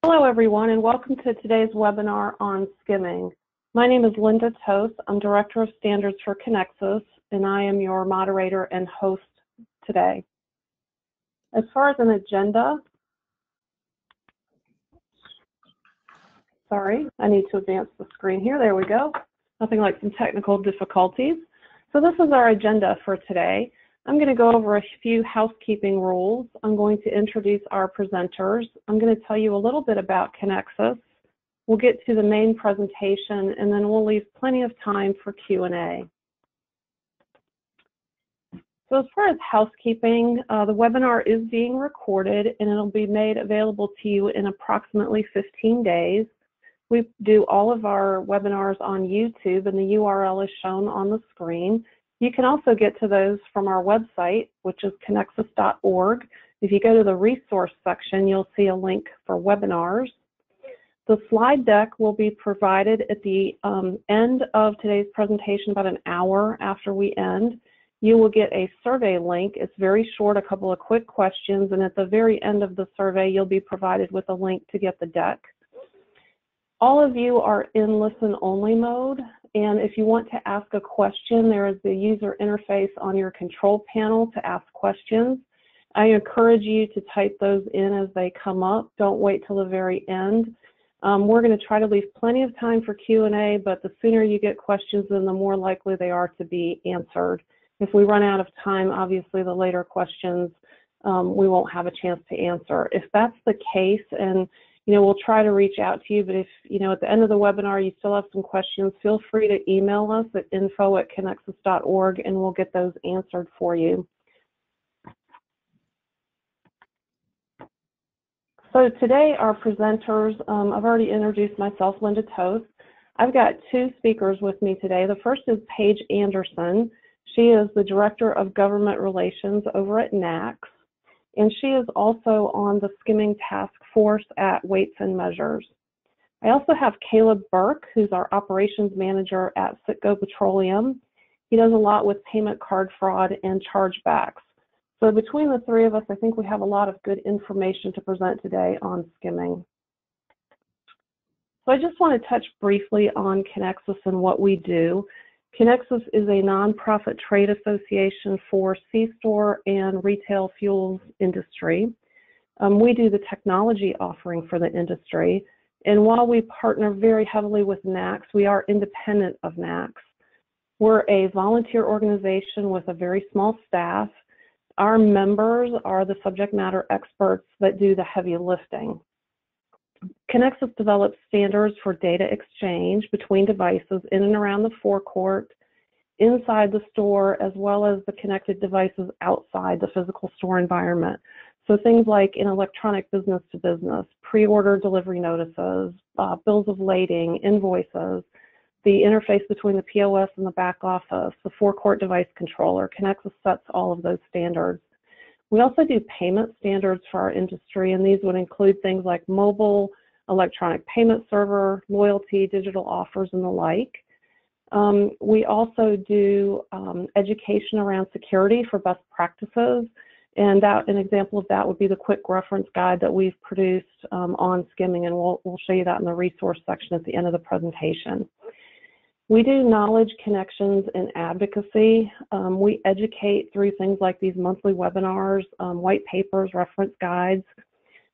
Hello everyone, and welcome to today's webinar on skimming. My name is Linda Toth. I'm Director of Standards for Conexxus, and I am your moderator and host today. As far as an agenda, sorry, I need to advance the screen here. There we go. Nothing like some technical difficulties. So this is our agenda for today. I'm going to go over a few housekeeping rules. I'm going to introduce our presenters. I'm going to tell you a little bit about Conexxus. We'll get to the main presentation, and then we'll leave plenty of time for Q&A. So as far as housekeeping, the webinar is being recorded, and it'll be made available to you in approximately 15 days. We do all of our webinars on YouTube, and the URL is shown on the screen. You can also get to those from our website, which is conexxus.org. If you go to the resource section, you'll see a link for webinars. The slide deck will be provided at the end of today's presentation, about an hour after we end. You will get a survey link. It's very short, a couple of quick questions, and at the very end of the survey, you'll be provided with a link to get the deck. All of you are in listen-only mode, and if you want to ask a question, there is the user interface on your control panel to ask questions. I encourage you to type those in as they come up. Don't wait till the very end. We're going to try to leave plenty of time for Q&A, but the sooner you get questions, then the more likely they are to be answered. If we run out of time, obviously the later questions we won't have a chance to answer. If that's the case, and we'll try to reach out to you, but if, at the end of the webinar you still have some questions, feel free to email us at info@conexxus.org and we'll get those answered for you. So today our presenters, I've already introduced myself, Linda Toth. I've got two speakers with me today. The first is Paige Anderson. She is the Director of Government Relations over at NACS. And she is also on the skimming task force at Weights and Measures. I also have Caleb Burke, who's our operations manager at Citgo Petroleum. He does a lot with payment card fraud and chargebacks. So between the three of us, I think we have a lot of good information to present today on skimming. So I just want to touch briefly on Conexxus and what we do. Conexxus is a nonprofit trade association for C-store and retail fuels industry. We do the technology offering for the industry, and while we partner very heavily with NACS, we are independent of NACS. We're a volunteer organization with a very small staff. Our members are the subject matter experts that do the heavy lifting. Conexxus develops standards for data exchange between devices in and around the forecourt, inside the store, as well as the connected devices outside the physical store environment. So things like in electronic business to business, pre-order delivery notices, bills of lading, invoices, the interface between the POS and the back office, the forecourt device controller. Conexxus sets all of those standards. We also do payment standards for our industry, and these would include things like mobile, electronic payment server, loyalty, digital offers, and the like. We also do education around security for best practices, and an example of that would be the quick reference guide that we've produced on skimming, and we'll show you that in the resource section at the end of the presentation. We do knowledge connections and advocacy. We educate through things like these monthly webinars, white papers, reference guides.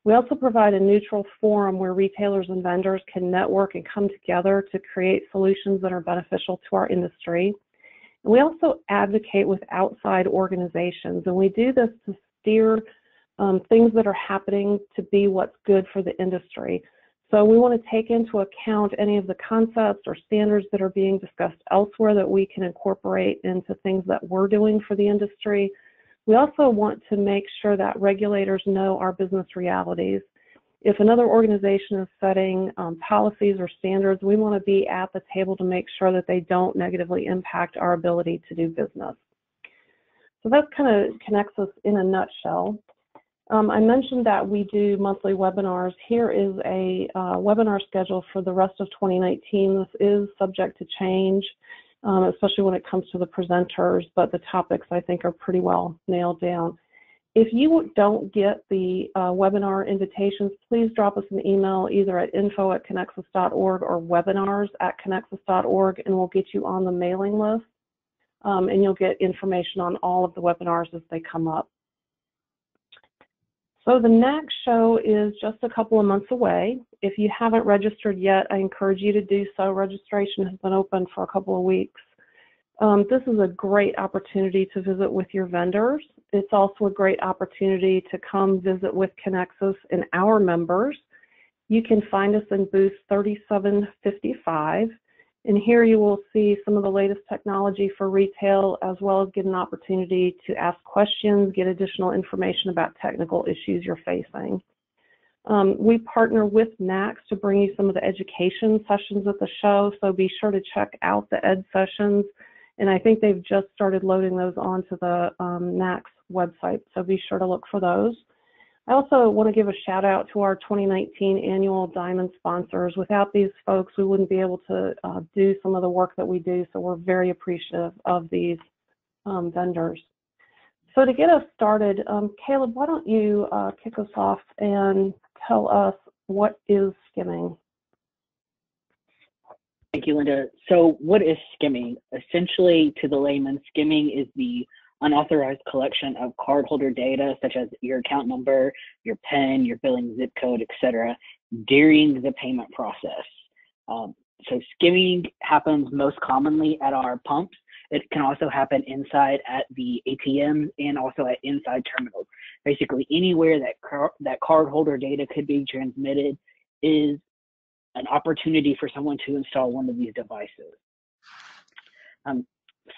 We also provide a neutral forum where retailers and vendors can network and come together to create solutions that are beneficial to our industry. And we also advocate with outside organizations, and we do this to steer things that are happening to be what's good for the industry. So we want to take into account any of the concepts or standards that are being discussed elsewhere that we can incorporate into things that we're doing for the industry. We also want to make sure that regulators know our business realities. If another organization is setting policies or standards, we want to be at the table to make sure that they don't negatively impact our ability to do business. So that kind of connects us in a nutshell. I mentioned that we do monthly webinars. Here is a webinar schedule for the rest of 2019. This is subject to change, especially when it comes to the presenters, but the topics I think are pretty well nailed down. If you don't get the webinar invitations, please drop us an email either at info@conexxus.org or webinars@conexxus.org, and we'll get you on the mailing list, and you'll get information on all of the webinars as they come up. So the next show is just a couple of months away. If you haven't registered yet, I encourage you to do so. Registration has been open for a couple of weeks. This is a great opportunity to visit with your vendors. It's also a great opportunity to come visit with Conexxus and our members. You can find us in booth 3755, and here you will see some of the latest technology for retail, as well as get an opportunity to ask questions, get additional information about technical issues you're facing. We partner with NACS to bring you some of the education sessions at the show, so be sure to check out the ed sessions. And I think they've just started loading those onto the NACS website, so be sure to look for those. I also want to give a shout out to our 2019 annual Diamond sponsors. Without these folks, we wouldn't be able to do some of the work that we do, so we're very appreciative of these vendors. So to get us started, Caleb, why don't you kick us off and tell us what is skimming? Thank you, Linda. So what is skimming? Essentially, to the layman, skimming is the unauthorized collection of cardholder data, such as your account number, your PIN, your billing zip code, etc., during the payment process. So skimming happens most commonly at our pumps. It can also happen inside at the ATMs and also at inside terminals. Basically, anywhere that cardholder data could be transmitted is an opportunity for someone to install one of these devices.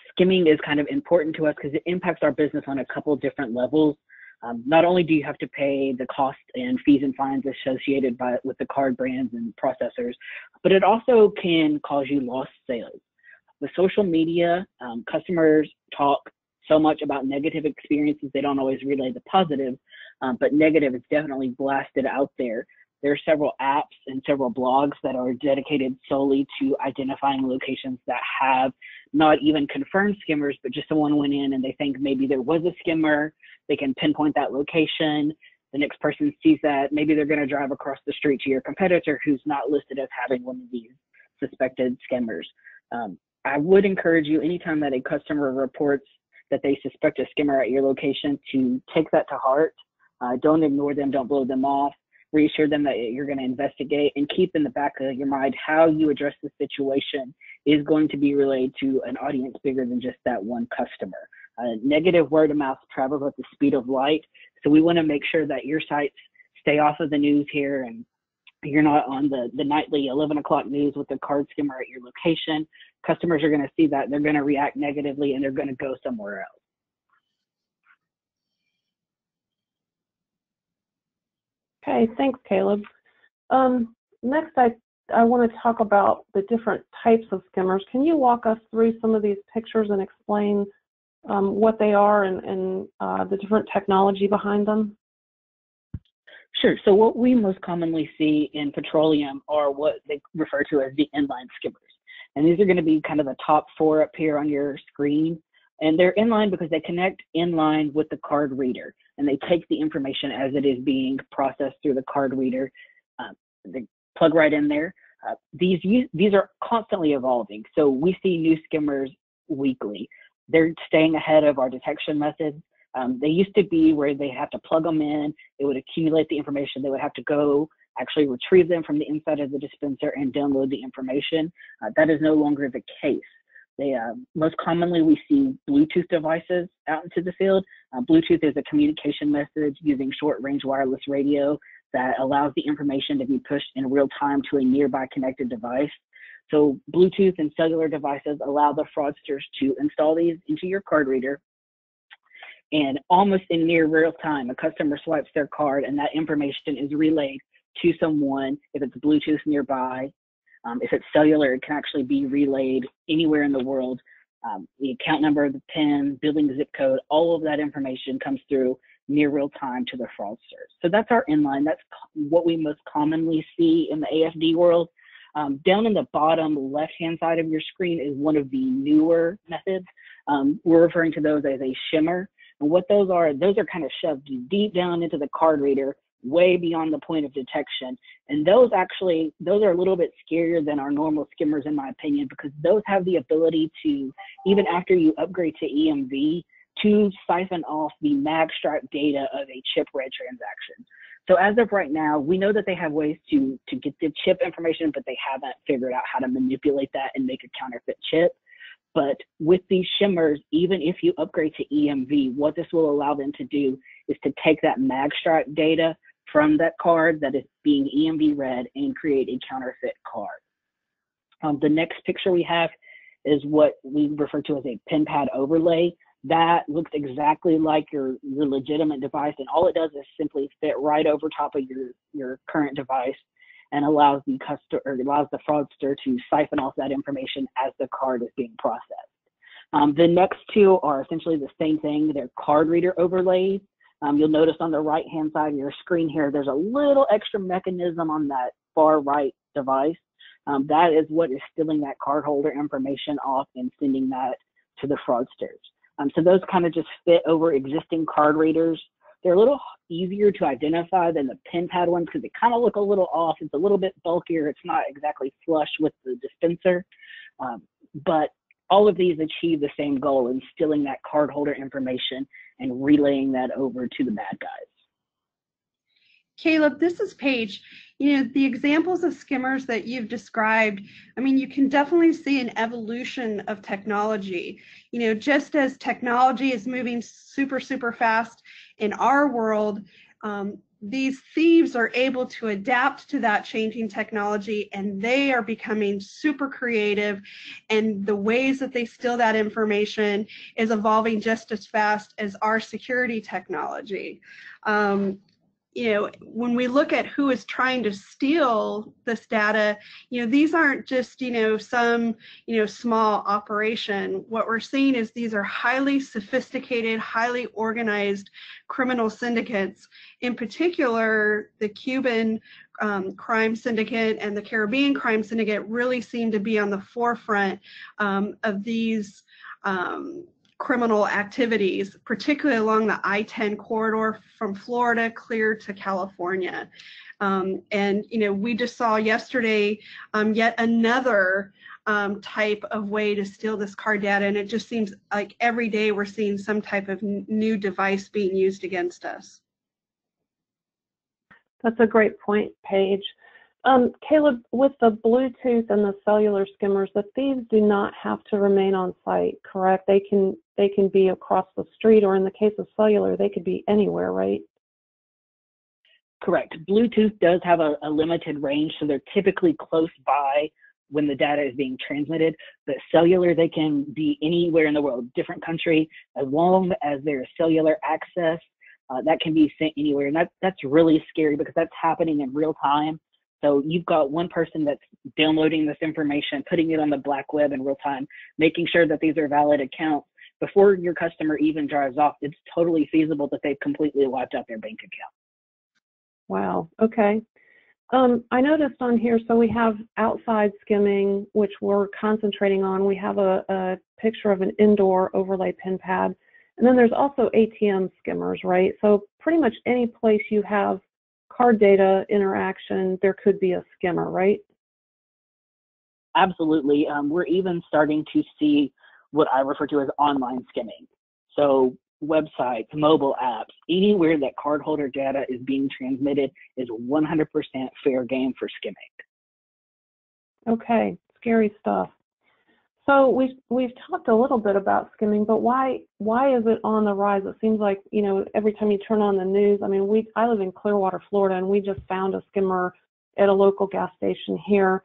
Skimming is kind of important to us because it impacts our business on a couple different levels. Not only do you have to pay the cost and fees and fines associated with the card brands and processors, but it also can cause you lost sales. With social media, customers talk so much about negative experiences, they don't always relay the positive, but negative is definitely blasted out there. There are several apps and several blogs that are dedicated solely to identifying locations that have not even confirmed skimmers, but just someone went in and they think maybe there was a skimmer. They can pinpoint that location. The next person sees that. Maybe they're going to drive across the street to your competitor who's not listed as having one of these suspected skimmers. I would encourage you, anytime that a customer reports that they suspect a skimmer at your location, to take that to heart. Don't ignore them. Don't blow them off. Reassure them that you're going to investigate, and keep in the back of your mind how you address the situation is going to be relayed to an audience bigger than just that one customer. Negative word of mouth travels at the speed of light, so we want to make sure that your sites stay off of the news here, and you're not on the nightly 11 o'clock news with a card skimmer at your location. Customers are going to see that, they're going to react negatively, and they're going to go somewhere else. Okay, thanks, Caleb. Next, I want to talk about the different types of skimmers. Can you walk us through some of these pictures and explain what they are and the different technology behind them? Sure. So what we most commonly see in petroleum are what they refer to as the inline skimmers. And these are going to be kind of the top four up here on your screen. And they're inline because they connect inline with the card reader, and they take the information as it is being processed through the card reader. They plug right in there. These are constantly evolving. So we see new skimmers weekly. They're staying ahead of our detection methods. They used to be where they have to plug them in. It would accumulate the information. They would have to go actually retrieve them from the inside of the dispenser and download the information. That is no longer the case. Most commonly, we see Bluetooth devices out into the field. Bluetooth is a communication message using short-range wireless radio that allows the information to be pushed in real time to a nearby connected device. So Bluetooth and cellular devices allow the fraudsters to install these into your card reader, and almost in near real time, a customer swipes their card and that information is relayed to someone. If it's Bluetooth nearby, if it's cellular, it can actually be relayed anywhere in the world. The account number, the PIN, billing zip code, all of that information comes through near real time to the fraudsters. So that's our inline. That's what we most commonly see in the AFD world. Down in the bottom left-hand side of your screen is one of the newer methods. We're referring to those as a shimmer. And what those are kind of shoved deep down into the card reader, way beyond the point of detection. And those are a little bit scarier than our normal skimmers, in my opinion, because those have the ability to, even after you upgrade to EMV, to siphon off the mag stripe data of a chip read transaction. So as of right now, we know that they have ways to get the chip information, but they haven't figured out how to manipulate that and make a counterfeit chip. But with these shimmers, even if you upgrade to EMV, what this will allow them to do is to take that mag stripe data from that card that is being EMV read and create a counterfeit card. The next picture we have is what we refer to as a pin pad overlay. That looks exactly like your legitimate device, and all it does is simply fit right over top of your current device and allows the fraudster to siphon off that information as the card is being processed. The next two are essentially the same thing. They're card reader overlays. You'll notice on the right-hand side of your screen here, there's a little extra mechanism on that far right device. That is what is stealing that cardholder information off and sending that to the fraudsters. So those kind of just fit over existing card readers. They're a little easier to identify than the pin pad ones because they kind of look a little off. It's a little bit bulkier. It's not exactly flush with the dispenser. But all of these achieve the same goal in stealing that cardholder information and relaying that over to the bad guys. Caleb, this is Paige. The examples of skimmers that you've described, I mean, you can definitely see an evolution of technology. Just as technology is moving super, super fast in our world, these thieves are able to adapt to that changing technology, and they are becoming super creative, and the ways that they steal that information is evolving just as fast as our security technology. When we look at who is trying to steal this data, these aren't just, some, small operation. What we're seeing is these are highly sophisticated, highly organized criminal syndicates. In particular, the Cuban crime syndicate and the Caribbean crime syndicate really seem to be on the forefront of these criminal activities, particularly along the I-10 corridor from Florida clear to California. And we just saw yesterday yet another type of way to steal this card data, and it just seems like every day we're seeing some type of new device being used against us. That's a great point, Paige. Caleb, with the Bluetooth and the cellular skimmers, the thieves do not have to remain on site, correct? They can be across the street, or in the case of cellular, they could be anywhere, right? Correct. Bluetooth does have a limited range, so they're typically close by when the data is being transmitted, but cellular, they can be anywhere in the world, different country, as long as there's cellular access, that can be sent anywhere. And that's really scary because that's happening in real time. So you've got one person that's downloading this information, putting it on the black web in real time, making sure that these are valid accounts. Before your customer even drives off, it's totally feasible that they've completely wiped out their bank account. Wow, okay. I noticed on here, so we have outside skimming, which we're concentrating on. We have a picture of an indoor overlay pin pad. And then there's also ATM skimmers, right? So pretty much any place you have card data interaction, there could be a skimmer, right? Absolutely. We're even starting to see what I refer to as online skimming. So websites, mobile apps, anywhere that cardholder data is being transmitted is 100% fair game for skimming. Okay, scary stuff. So we've talked a little bit about skimming, but why is it on the rise? It seems like, every time you turn on the news, I mean, I live in Clearwater, Florida, and we just found a skimmer at a local gas station here.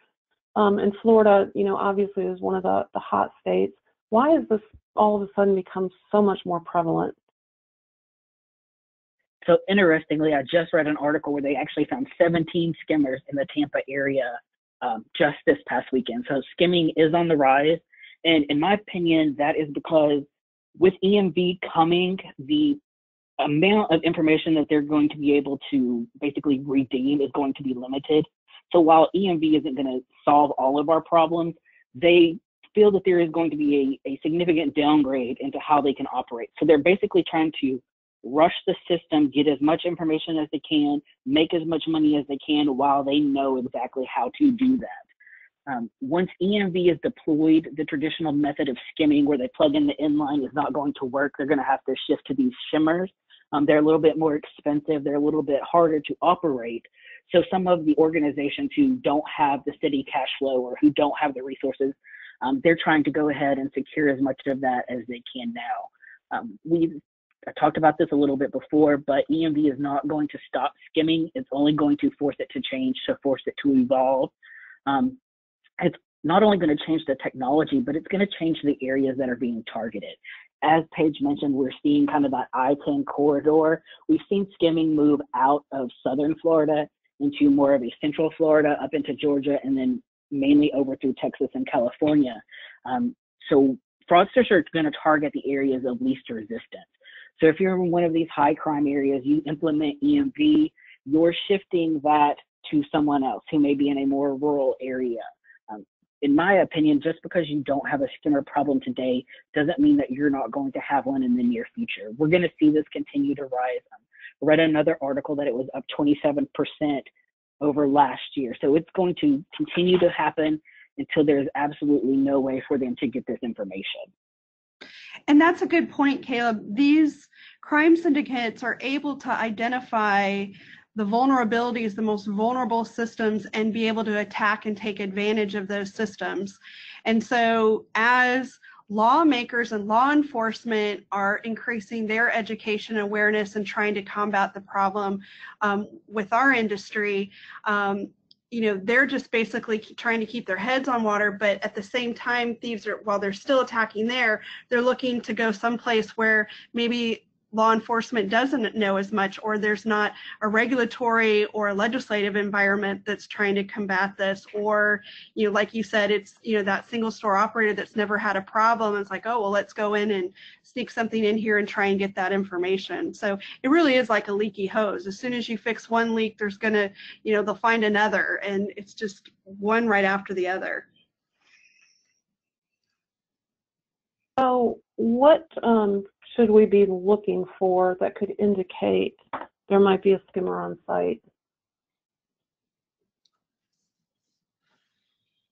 And Florida, obviously is one of the hot states. Why has this all of a sudden become so much more prevalent? So interestingly, I just read an article where they actually found 17 skimmers in the Tampa area just this past weekend. So skimming is on the rise. And in my opinion, that is because with EMV coming, the amount of information that they're going to be able to basically redeem is going to be limited. So while EMV isn't going to solve all of our problems, they feel that there is going to be a significant downgrade into how they can operate. So they're basically trying to rush the system, get as much information as they can, make as much money as they can while they know exactly how to do that. Once EMV is deployed, the traditional method of skimming where they plug in the inline is not going to work. They're going to have to shift to these shimmers. They're a little bit more expensive. They're a little bit harder to operate. So some of the organizations who don't have the steady cash flow or who don't have the resources, they're trying to go ahead and secure as much of that as they can now. I talked about this a little bit before, but EMV is not going to stop skimming. It's only going to force it to change, to force it to evolve. It's not only going to change the technology, but it's going to change the areas that are being targeted. As Paige mentioned, we're seeing kind of that I-10 corridor. We've seen skimming move out of southern Florida into more of a central Florida, up into Georgia, and then mainly over through Texas and California. So fraudsters are going to target the areas of least resistance. So if you're in one of these high crime areas, you implement EMV, you're shifting that to someone else who may be in a more rural area. In my opinion, just because you don't have a skimmer problem today doesn't mean that you're not going to have one in the near future. We're going to see this continue to rise. I read another article that it was up 27% over last year. So it's going to continue to happen until there's absolutely no way for them to get this information. And that's a good point, Caleb. These crime syndicates are able to identify the vulnerabilities, the most vulnerable systems, and be able to attack and take advantage of those systems. And so as lawmakers and law enforcement are increasing their education awareness and trying to combat the problem with our industry, they're just basically trying to keep their heads on water, but at the same time, thieves are, while they're still attacking there, they're looking to go someplace where maybe law enforcement doesn't know as much, or there's not a regulatory or a legislative environment that's trying to combat this, or, like you said, it's, that single store operator that's never had a problem. It's like, oh, well, let's go in and sneak something in here and try and get that information. So it really is like a leaky hose. As soon as you fix one leak, there's gonna, they'll find another, and it's just one right after the other. So what should we be looking for that could indicate there might be a skimmer on site?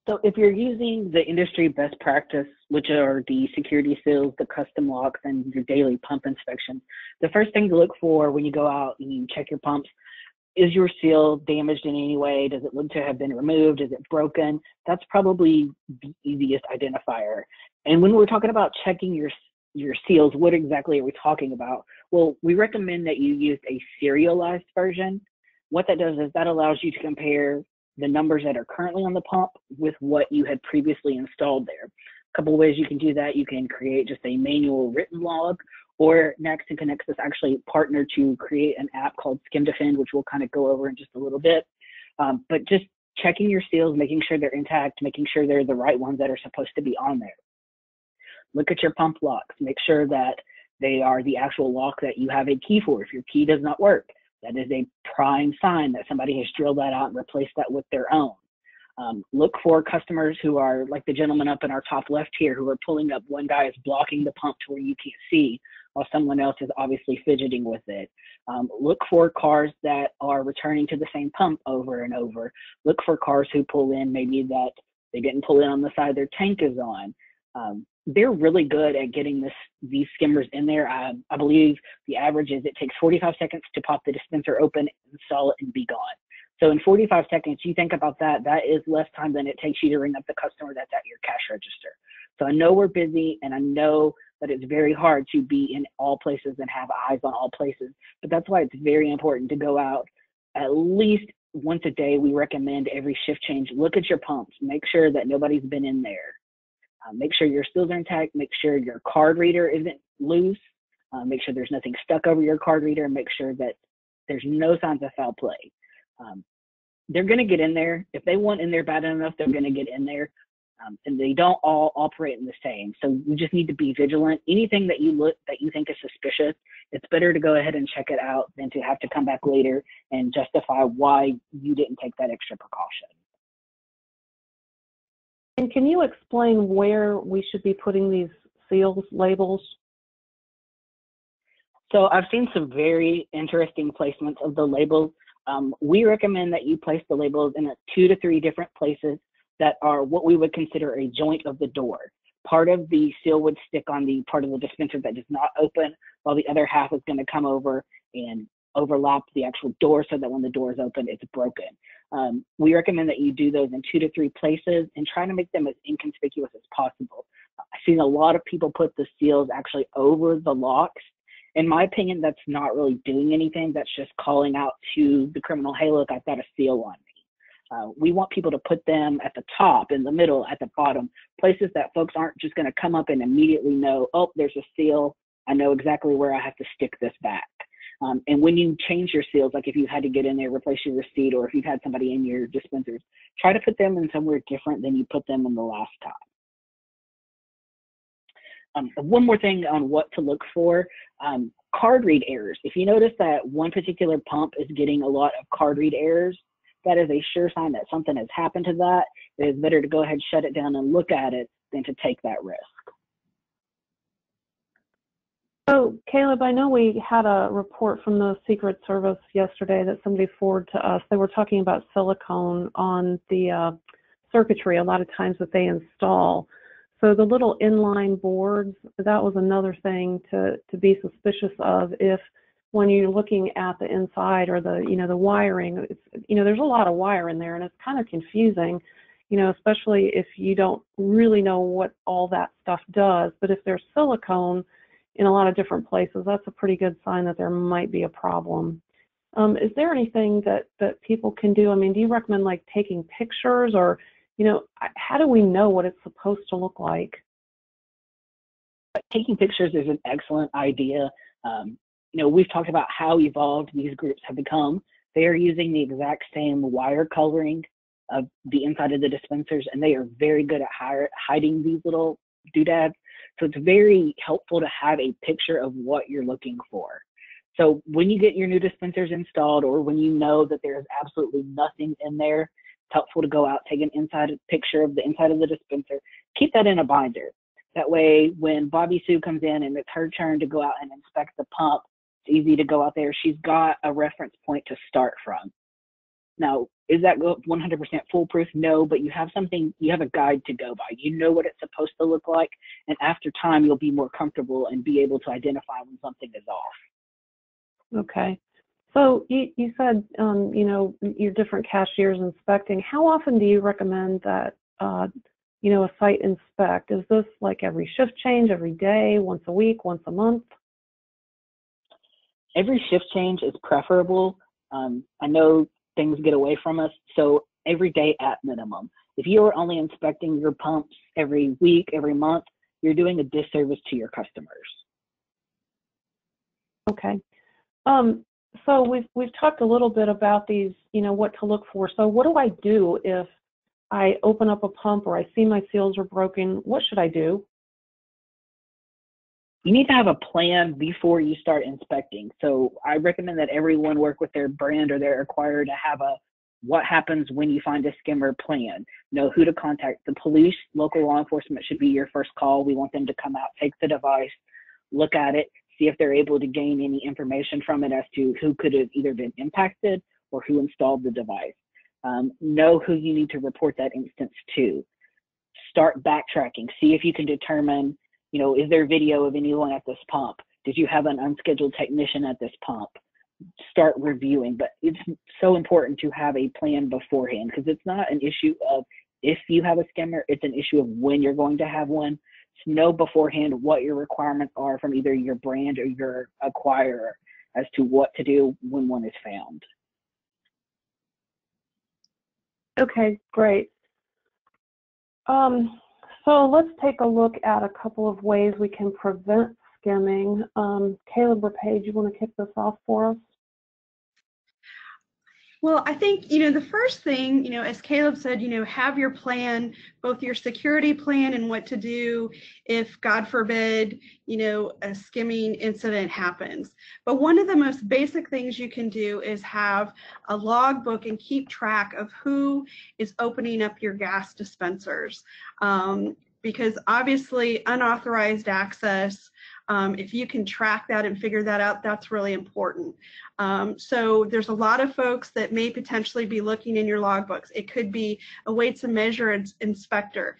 So if you're using the industry best practice, which are the security seals, the custom locks, and your daily pump inspection, the first thing to look for when you go out and you check your pumps, is your seal damaged in any way? Does it look to have been removed? Is it broken? That's probably the easiest identifier. And when we're talking about checking your seals, what exactly are we talking about? Well, we recommend that you use a serialized version. What that does is that allows you to compare the numbers that are currently on the pump with what you had previously installed there. A couple of ways you can do that. You can create just a manual written log, or Next and Conexxus actually partner to create an app called Skim Defend, which we'll kind of go over in just a little bit. But just checking your seals, making sure they're intact, making sure they're the right ones that are supposed to be on there. Look at your pump locks. Make sure that they are the actual lock that you have a key for. If your key does not work, that is a prime sign that somebody has drilled that out and replaced that with their own. Look for customers who are like the gentleman up in our top left here, who are pulling up. One guy is blocking the pump to where you can't see, while someone else is obviously fidgeting with it. Look for cars that are returning to the same pump over and over. Look for cars who pull in maybe that they didn't pull in on the side their tank is on. They're really good at getting these skimmers in there. I believe the average is it takes 45 seconds to pop the dispenser open, install it, and be gone. So in 45 seconds, you think about that, that is less time than it takes you to ring up the customer that's at your cash register. So I know we're busy, and I know that it's very hard to be in all places and have eyes on all places, but that's why it's very important to go out at least once a day. We recommend every shift change. Look at your pumps. Make sure that nobody's been in there. Make sure your seals are intact. Make sure your card reader isn't loose. Make sure there's nothing stuck over your card reader, and make sure that there's no signs of foul play. They're going to get in there. If they want in there bad enough, they're going to get in there. And they don't all operate in the same. So we just need to be vigilant. Anything that you think is suspicious, it's better to go ahead and check it out than to have to come back later and justify why you didn't take that extra precaution. And can you explain where we should be putting these seals, labels? So I've seen some very interesting placements of the labels. We recommend that you place the labels in 2 to 3 different places that are what we would consider a joint of the door. Part of the seal would stick on the part of the dispenser that does not open, while the other half is going to come over and overlap the actual door so that when the door is open, it's broken. We recommend that you do those in 2 to 3 places and try to make them as inconspicuous as possible. I've seen a lot of people put the seals actually over the locks. In my opinion, that's not really doing anything. That's just calling out to the criminal, hey, look, I've got a seal on me. We want people to put them at the top, in the middle, at the bottom, places that folks aren't just going to come up and immediately know, oh, there's a seal. I know exactly where I have to stick this back. And when you change your seals, like if you had to get in there, replace your receipt, or if you've had somebody in your dispensers, try to put them in somewhere different than you put them in the last time. One more thing on what to look for, card read errors. If you notice that one particular pump is getting a lot of card read errors, that is a sure sign that something has happened to that. It is better to go ahead, shut it down, and look at it than to take that risk. So, Caleb, I know we had a report from the Secret Service yesterday that somebody forwarded to us. They were talking about silicone on the circuitry a lot of times that they install. So the little inline boards, that was another thing to be suspicious of if when you're looking at the inside or the, the wiring, it's, there's a lot of wire in there and it's kind of confusing, especially if you don't really know what all that stuff does. But if there's silicone in a lot of different places, that's a pretty good sign that there might be a problem. Is there anything that people can do? I mean, do you recommend like taking pictures or, how do we know what it's supposed to look like? Taking pictures is an excellent idea. We've talked about how evolved these groups have become. They are using the exact same wire coloring of the inside of the dispensers, and they are very good at hiding these little doodads. So it's very helpful to have a picture of what you're looking for. So when you get your new dispensers installed, or when you know that there's absolutely nothing in there, it's helpful to go out, take an picture of the inside of the dispenser, keep that in a binder. That way, when Bobby Sue comes in and it's her turn to go out and inspect the pump, it's easy to go out there. She's got a reference point to start from. Now, is that 100% foolproof? No, but you have a guide to go by. You know what it's supposed to look like, and after time, you'll be more comfortable and be able to identify when something is off. Okay. So you said, your different cashiers inspecting. How often do you recommend that, a site inspect? Is this like every shift change, every day, once a week, once a month? Every shift change is preferable. I know things get away from us, so every day at minimum. If you are only inspecting your pumps every week, every month, you're doing a disservice to your customers. Okay. So we've talked a little bit about these, what to look for. So what do I do if I open up a pump or I see my seals are broken? What should I do? You need to have a plan before you start inspecting. So I recommend that everyone work with their brand or their acquirer to have a what happens when you find a skimmer plan. Know who to contact. The police, local law enforcement should be your first call. We want them to come out, take the device, look at it, see if they're able to gain any information from it as to who could have either been impacted or who installed the device. Know who you need to report that instance to. Start backtracking. See if you can determine, is there video of anyone at this pump? Did you have an unscheduled technician at this pump? Start reviewing. But it's so important to have a plan beforehand, because it's not an issue of if you have a skimmer, it's an issue of when you're going to have one. So know beforehand what your requirements are from either your brand or your acquirer as to what to do when one is found. Okay, great. So let's take a look at a couple of ways we can prevent skimming. Caleb or Paige, you want to kick this off for us? Well, I think, the first thing, as Caleb said, have your plan, both your security plan and what to do if, God forbid, a skimming incident happens. But one of the most basic things you can do is have a logbook and keep track of who is opening up your gas dispensers. Because obviously unauthorized access, if you can track that and figure that out, that's really important. So there's a lot of folks that may potentially be looking in your logbooks. It could be a weights and measures inspector.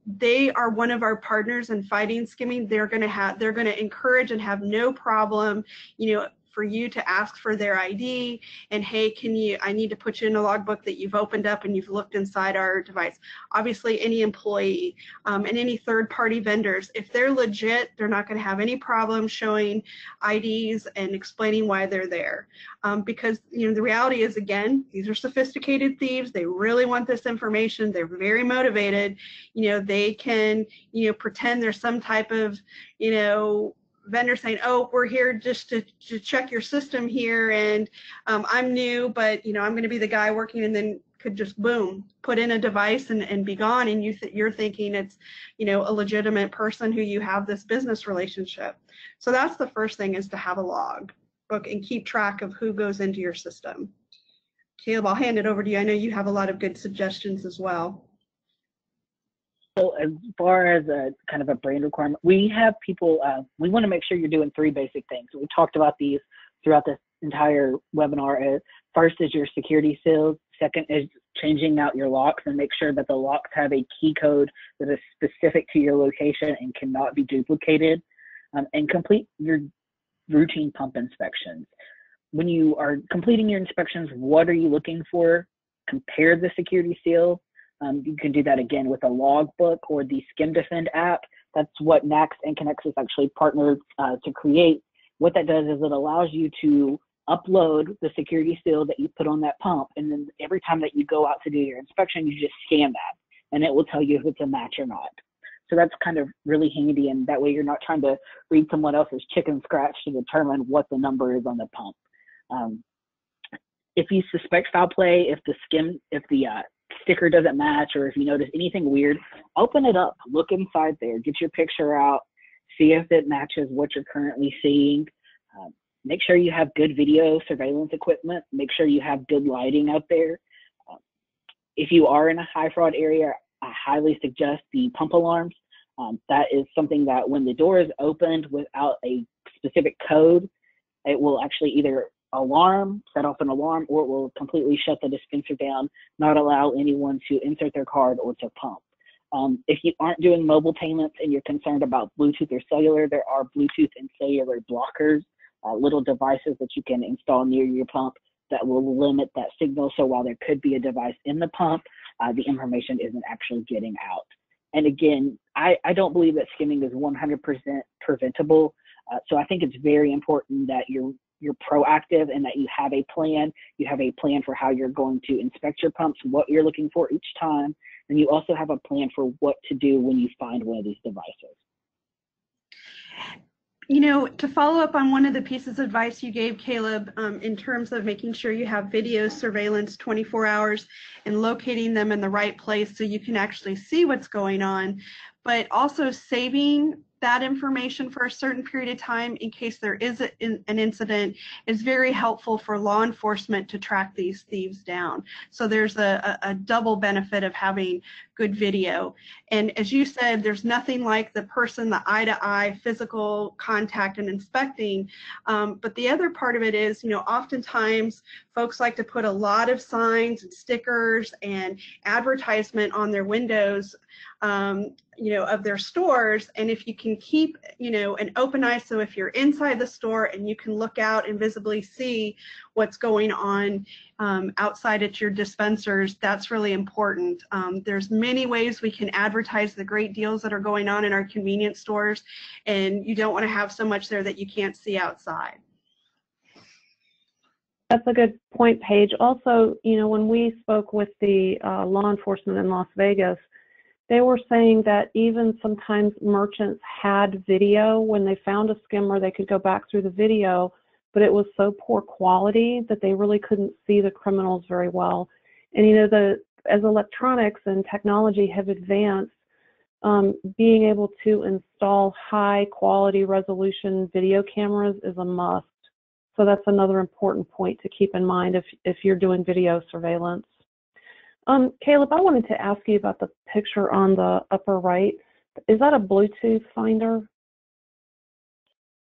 They are one of our partners in fighting skimming. They're going to encourage and have no problem, for you to ask for their ID and, hey, I need to put you in a logbook that you've opened up and you've looked inside our device. Obviously, any employee and any third-party vendors, if they're legit, they're not going to have any problem showing IDs and explaining why they're there. Because, the reality is, again, these are sophisticated thieves. They really want this information. They're very motivated. They can, pretend there's some type of, vendor saying, oh, we're here just to check your system here, and I'm new, but I'm going to be the guy working, and then could just boom, put in a device and be gone, and you're thinking it's a legitimate person who you have this business relationship. So that's the first thing, is to have a log book and keep track of who goes into your system. Caleb, I'll hand it over to you. I know you have a lot of good suggestions as well. So as far as a kind of a brand requirement, we have people, we want to make sure you're doing 3 basic things. We talked about these throughout this entire webinar. First is your security seals. Second is changing out your locks and make sure that the locks have a key code that is specific to your location and cannot be duplicated. And complete your routine pump inspections. When you are completing your inspections, what are you looking for? Compare the security seal. You can do that again with a logbook or the Skim Defend app. That's what NACS and Conexxus actually partnered to create. What that does is it allows you to upload the security seal that you put on that pump, and then every time that you go out to do your inspection, you just scan that, and it will tell you if it's a match or not. So that's kind of really handy, and that way you're not trying to read someone else's chicken scratch to determine what the number is on the pump. If you suspect foul play, if the sticker doesn't match, or if you notice anything weird, open it up, look inside there, get your picture out, see if it matches what you're currently seeing. Make sure you have good video surveillance equipment. Make sure you have good lighting out there. If you are in a high fraud area, I highly suggest the pump alarms. That is something that when the door is opened without a specific code, it will actually either set off an alarm, or it will completely shut the dispenser down, not allow anyone to insert their card or to pump. If you aren't doing mobile payments and you're concerned about Bluetooth or cellular, there are Bluetooth and cellular blockers, little devices that you can install near your pump that will limit that signal. So while there could be a device in the pump, the information isn't actually getting out. And again, I don't believe that skimming is 100% preventable. So I think it's very important that you're proactive and that you have a plan. You have a plan for how you're going to inspect your pumps, what you're looking for each time, and you also have a plan for what to do when you find one of these devices. To follow up on one of the pieces of advice you gave, Caleb, in terms of making sure you have video surveillance 24 hours and locating them in the right place so you can actually see what's going on, but also saving that information for a certain period of time in case there is an incident is very helpful for law enforcement to track these thieves down. So there's a double benefit of having good video. And as you said, there's nothing like the eye-to-eye physical contact and inspecting. But the other part of it is, oftentimes folks like to put a lot of signs and stickers and advertisement on their windows, of their stores. And if you can keep, an open eye, so if you're inside the store and you can look out and visibly see what's going on outside at your dispensers, that's really important. There's many ways we can advertise the great deals that are going on in our convenience stores, and you don't want to have so much there that you can't see outside. That's a good point, Paige. Also, when we spoke with the law enforcement in Las Vegas, they were saying that even sometimes merchants had video. When they found a skimmer, they could go back through the video, but it was so poor quality that they really couldn't see the criminals very well. And as electronics and technology have advanced, being able to install high quality resolution video cameras is a must. So that's another important point to keep in mind if you're doing video surveillance. Caleb, I wanted to ask you about the picture on the upper right. Is that a Bluetooth finder?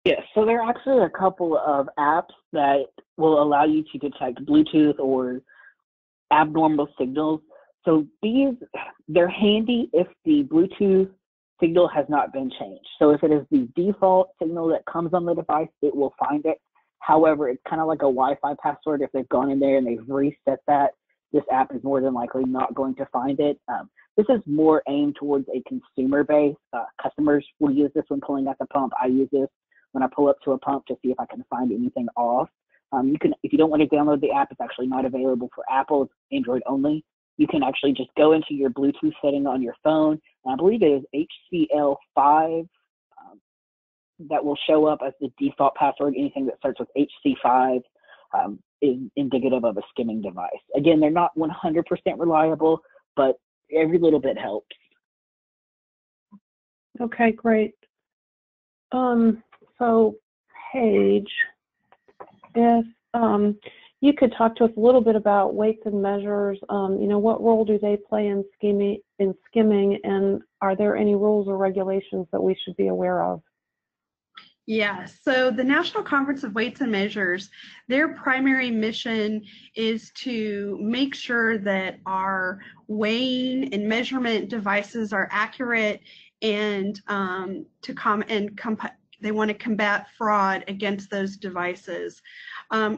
Yes, so there are actually a couple of apps that will allow you to detect Bluetooth or abnormal signals. So they're handy if the Bluetooth signal has not been changed. So if it is the default signal that comes on the device, it will find it. However, it's kind of like a Wi-Fi password. If they've gone in there and they've reset that, this app is more than likely not going to find it. This is more aimed towards a consumer base. Customers will use this when pulling at the pump. I use this when I pull up to a pump to see if I can find anything off. If you don't want to download the app, it's actually not available for Apple. It's Android only. You can actually just go into your Bluetooth setting on your phone, and I believe it is HCL5 that will show up as the default password. Anything that starts with HC5 is indicative of a skimming device. Again, they're not 100% reliable, but every little bit helps. Okay, great. So Paige, if you could talk to us a little bit about weights and measures. What role do they play in skimming, and are there any rules or regulations that we should be aware of? Yeah, so the National Conference of Weights and Measures, their primary mission is to make sure that our weighing and measurement devices are accurate, and they want to combat fraud against those devices.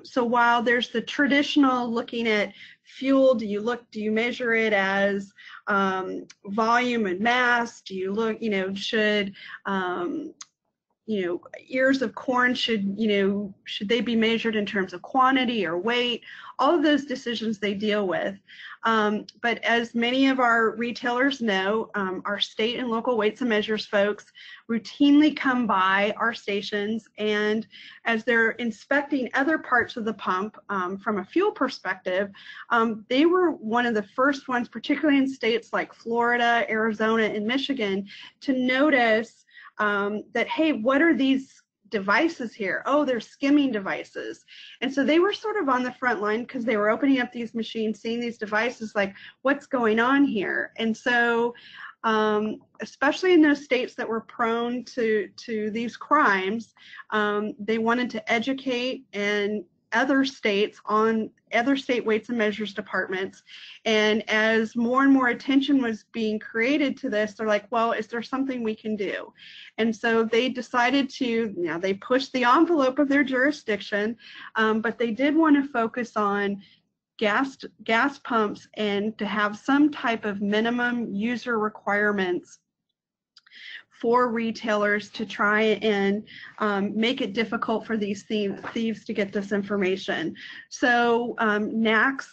So while there's the traditional looking at fuel, do you measure it as volume and mass? Do you look, should ears of corn, should they be measured in terms of quantity or weight? All of those decisions they deal with. But as many of our retailers know, our state and local weights and measures folks routinely come by our stations, and as they're inspecting other parts of the pump from a fuel perspective, they were one of the first ones, particularly in states like Florida, Arizona, and Michigan, to notice that, hey, what are these devices here? Oh, they're skimming devices. And so they were sort of on the front line because they were opening up these machines, seeing these devices, like, what's going on here? And so especially in those states that were prone to these crimes, they wanted to educate and other state weights and measures departments. And as more and more attention was being created to this, they're like, well, is there something we can do? And so they decided to, they pushed the envelope of their jurisdiction, but they did want to focus on gas pumps and to have some type of minimum user requirements for retailers to try and make it difficult for these thieves to get this information. So NACS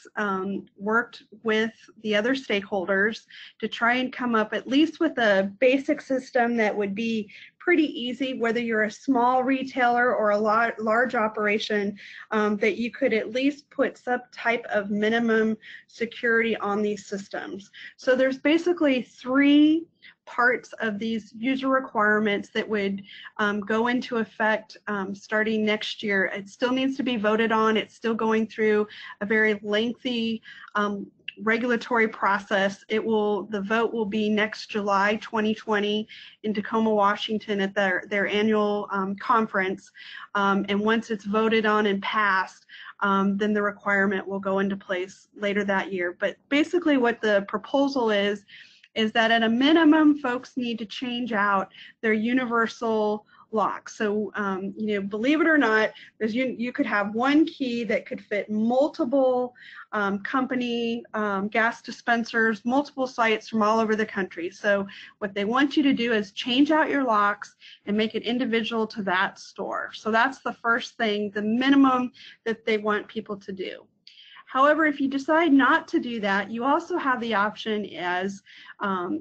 worked with the other stakeholders to try and come up at least with a basic system that would be pretty easy, whether you're a small retailer or a large operation, that you could at least put some type of minimum security on these systems. So there's basically 3 parts of these user requirements that would go into effect starting next year. It still needs to be voted on. It's still going through a very lengthy regulatory process. The vote will be next July 2020 in Tacoma, Washington at their annual conference. And once it's voted on and passed, then the requirement will go into place later that year. But basically what the proposal is that at a minimum, folks need to change out their universal lock. So, believe it or not, you could have one key that could fit multiple company gas dispensers, multiple sites from all over the country. So what they want you to do is change out your locks and make it individual to that store. So that's the first thing, the minimum that they want people to do. However, if you decide not to do that, you also have the option as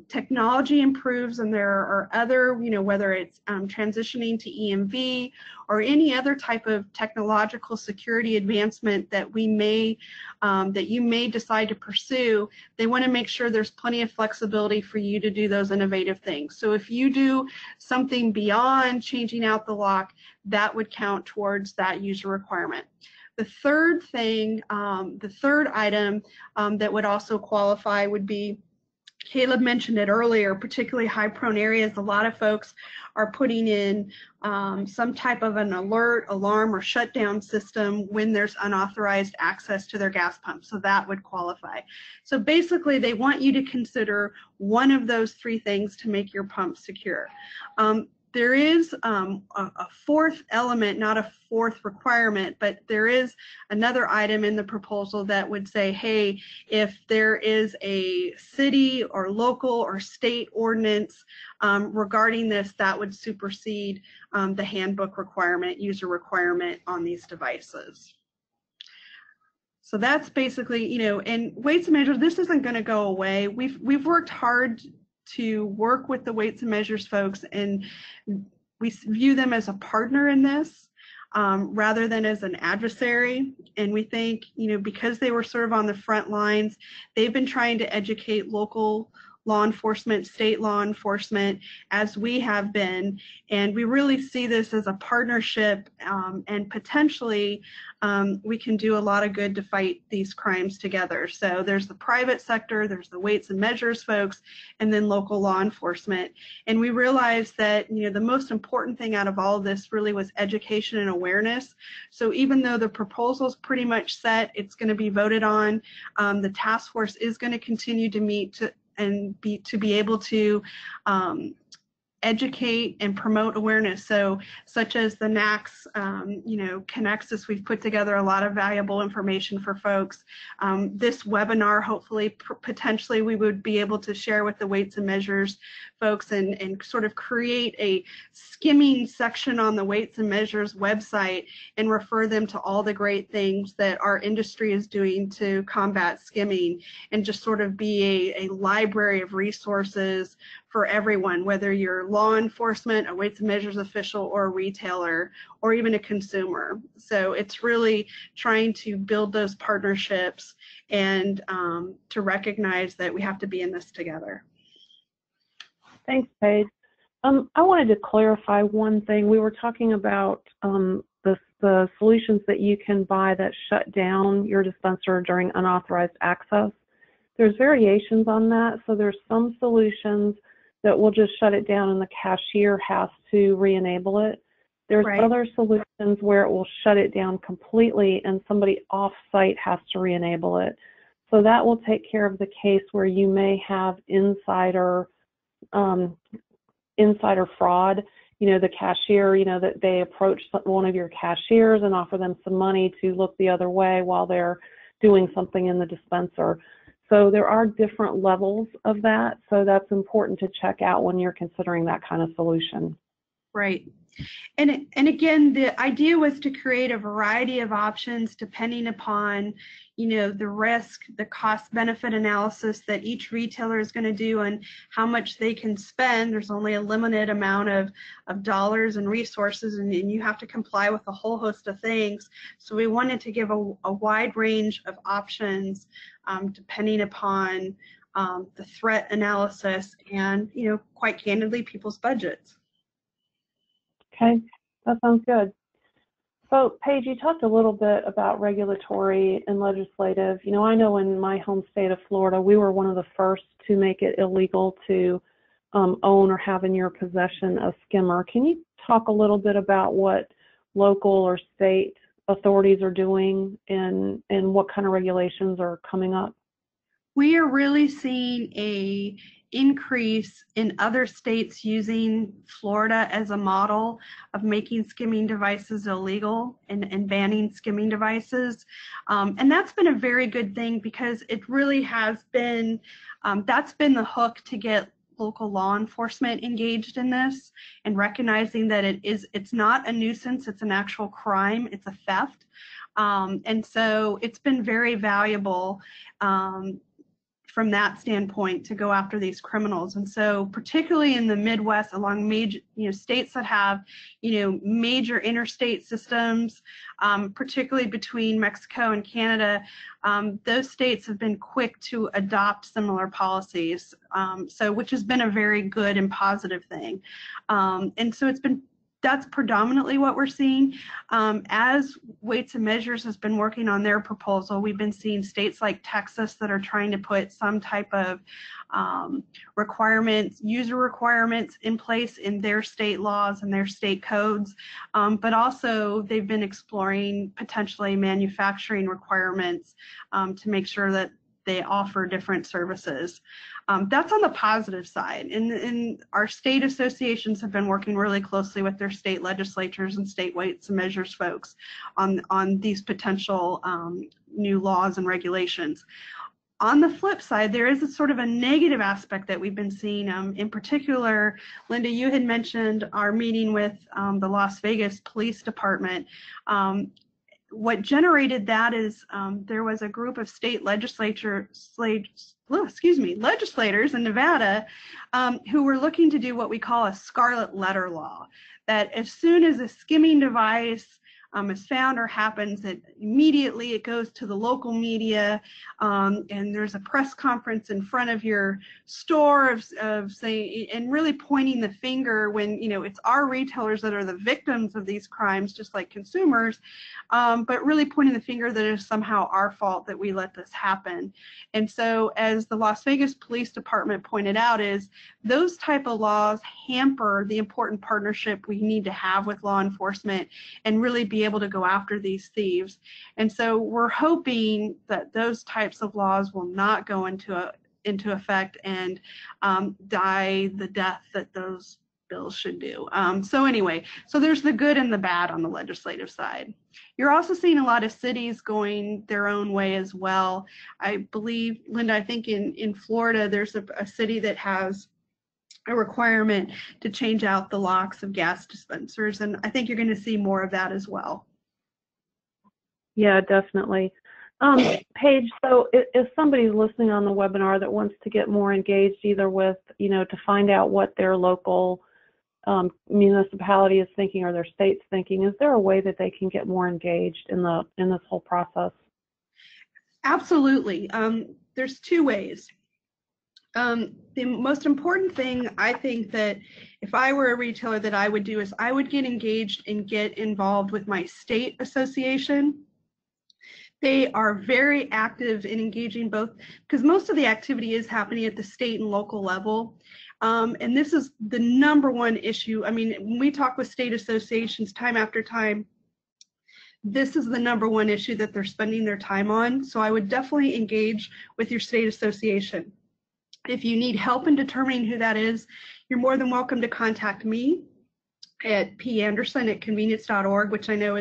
technology improves and there are other, whether it's transitioning to EMV or any other type of technological security advancement that that you may decide to pursue, they want to make sure there's plenty of flexibility for you to do those innovative things. So if you do something beyond changing out the lock, that would count towards that user requirement. The third thing, the third item that would also qualify would be, Caleb mentioned it earlier, particularly high-prone areas. A lot of folks are putting in some type of an alert, alarm, or shutdown system when there's unauthorized access to their gas pump. So that would qualify. So basically, they want you to consider one of those three things to make your pump secure. There is a fourth element, not a fourth requirement, but there is another item in the proposal that would say, hey, if there is a city or local or state ordinance regarding this, that would supersede the handbook requirement, user requirement on these devices. So that's basically, and weights and measures, this isn't going to go away. We've worked hard to work with the weights and measures folks, and we view them as a partner in this rather than as an adversary. And we think, because they were sort of on the front lines, they've been trying to educate local law enforcement, state law enforcement, as we have been. And we really see this as a partnership, and potentially we can do a lot of good to fight these crimes together. So there's the private sector, there's the weights and measures folks, and then local law enforcement. And we realized that, the most important thing out of all of this really was education and awareness. So even though the proposal is pretty much set, it's going to be voted on, the task force is going to continue to meet to be able to educate and promote awareness. So such as the NACS, Conexxus, we've put together a lot of valuable information for folks. This webinar, hopefully, potentially we would be able to share with the weights and measures folks and sort of create a skimming section on the weights and measures website and refer them to all the great things that our industry is doing to combat skimming, and just sort of be a library of resources for everyone, whether you're law enforcement, a weights and measures official, or a retailer, or even a consumer. So it's really trying to build those partnerships and to recognize that we have to be in this together. Thanks, Paige. I wanted to clarify one thing. We were talking about the solutions that you can buy that shut down your dispenser during unauthorized access. There's variations on that. So there's some solutions that will just shut it down and the cashier has to re-enable it. There's other solutions where it will shut it down completely and somebody off-site has to re-enable it. So that will take care of the case where you may have insider fraud. The cashier, that they approach one of your cashiers and offer them some money to look the other way while they're doing something in the dispenser. So there are different levels of that. So that's important to check out when you're considering that kind of solution. Right. And again, the idea was to create a variety of options depending upon, the risk, the cost-benefit analysis that each retailer is going to do and how much they can spend. There's only a limited amount of dollars and resources, and you have to comply with a whole host of things. So we wanted to give a wide range of options depending upon the threat analysis and, quite candidly, people's budgets. Okay, that sounds good. So, Paige, you talked a little bit about regulatory and legislative. I know in my home state of Florida, we were one of the first to make it illegal to own or have in your possession a skimmer. Can you talk a little bit about what local or state authorities are doing and what kind of regulations are coming up? We are really seeing an increase in other states using Florida as a model of making skimming devices illegal and banning skimming devices. And that's been a very good thing because it really has been, that's been the hook to get local law enforcement engaged in this and recognizing that it's not a nuisance, it's an actual crime, it's a theft. And so it's been very valuable from that standpoint to go after these criminals. And so particularly in the Midwest, along major, states that have, major interstate systems, particularly between Mexico and Canada, those states have been quick to adopt similar policies, which has been a very good and positive thing. And so that's predominantly what we're seeing. As Weights and Measures has been working on their proposal, we've been seeing states like Texas that are trying to put some type of user requirements in place in their state laws and their state codes, but also they've been exploring potentially manufacturing requirements to make sure that they offer different services. That's on the positive side. And our state associations have been working really closely with their state legislatures and state weights and measures folks on these potential new laws and regulations. On the flip side, there is a sort of a negative aspect that we've been seeing. In particular, Linda, you had mentioned our meeting with the Las Vegas Police Department. What generated that is there was a group of state legislators in Nevada who were looking to do what we call a scarlet letter law, that as soon as a skimming device is found or happens, that immediately it goes to the local media, and there's a press conference in front of your store of saying, and really pointing the finger when it's our retailers that are the victims of these crimes, just like consumers, but really pointing the finger that it's somehow our fault that we let this happen. And so, as the Las Vegas Police Department pointed out, is those type of laws hamper the important partnership we need to have with law enforcement and really be able to go after these thieves. And so we're hoping that those types of laws will not go into effect and die the death that those bills should do. So there's the good and the bad on the legislative side. You're also seeing a lot of cities going their own way as well. I believe, Linda, I think in Florida, there's a city that has a requirement to change out the locks of gas dispensers, and I think you're going to see more of that as well. Yeah, definitely. Paige, so if somebody's listening on the webinar that wants to get more engaged, either with, to find out what their local municipality is thinking or their state's thinking, is there a way that they can get more engaged in this whole process? Absolutely. There's two ways. The most important thing I think that if I were a retailer that I would do is I would get engaged and get involved with my state association. They are very active in engaging both, because most of the activity is happening at the state and local level. And this is the number one issue. I mean, when we talk with state associations time after time, this is the number one issue that they're spending their time on. So I would definitely engage with your state association. If you need help in determining who that is, you're more than welcome to contact me at panderson@convenience.org, which I know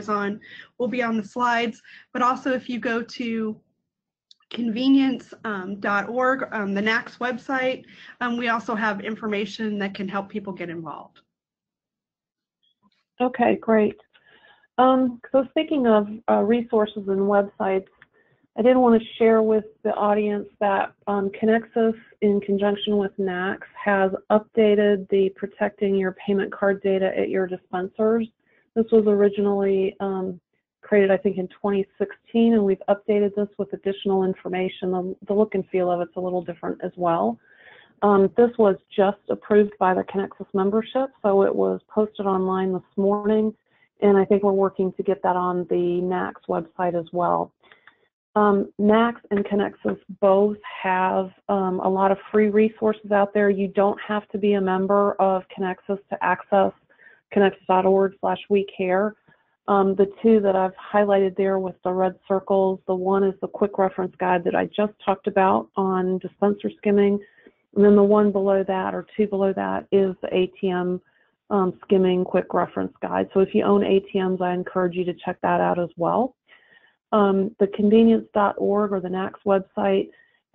will be on the slides. But also if you go to convenience.org, the NACS website, we also have information that can help people get involved. Okay, great. So speaking of resources and websites, I did want to share with the audience that Conexxus, in conjunction with NACS, has updated the protecting your payment card data at your dispensers. This was originally created, I think, in 2016, and we've updated this with additional information. The look and feel of it's a little different as well. This was just approved by the Conexxus membership, so it was posted online this morning, and I think we're working to get that on the NACS website as well. NACS and Conexxus both have a lot of free resources out there. You don't have to be a member of Conexxus to access conexxus.org/WeCare. The two that I've highlighted there with the red circles, the one is the quick reference guide that I just talked about on dispenser skimming, and then the one below that, or two below that, is the ATM skimming quick reference guide. So if you own ATMs, I encourage you to check that out as well. The convenience.org or the NACS website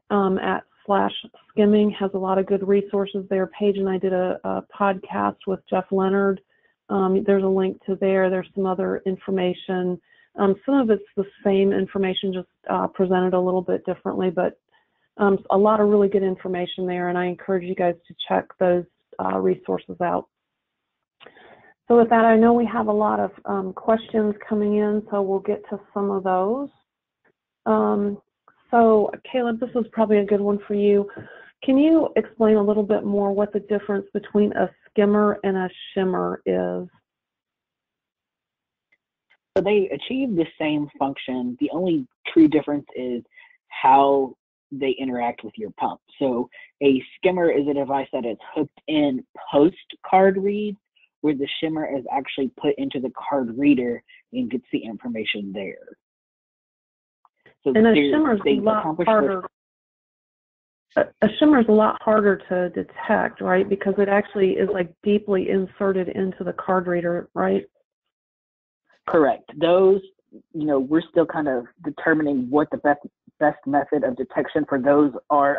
at /skimming has a lot of good resources there. Paige and I did a podcast with Jeff Leonard. There's a link to there. There's some other information Some of it's the same information, just presented a little bit differently, but a lot of really good information there, and I encourage you guys to check those resources out. So with that, I know we have a lot of questions coming in, so we'll get to some of those. So Caleb, this is probably a good one for you. Can you explain a little bit more what the difference between a skimmer and a shimmer is? So they achieve the same function. The only true difference is how they interact with your pump. So a skimmer is a device that is hooked in post-card read, where the shimmer is actually put into the card reader and gets the information there. So and a shimmer is a lot harder. A shimmer is a lot harder to detect, right? Because it actually is like deeply inserted into the card reader, right? Correct. Those, we're still kind of determining what the best method of detection for those are.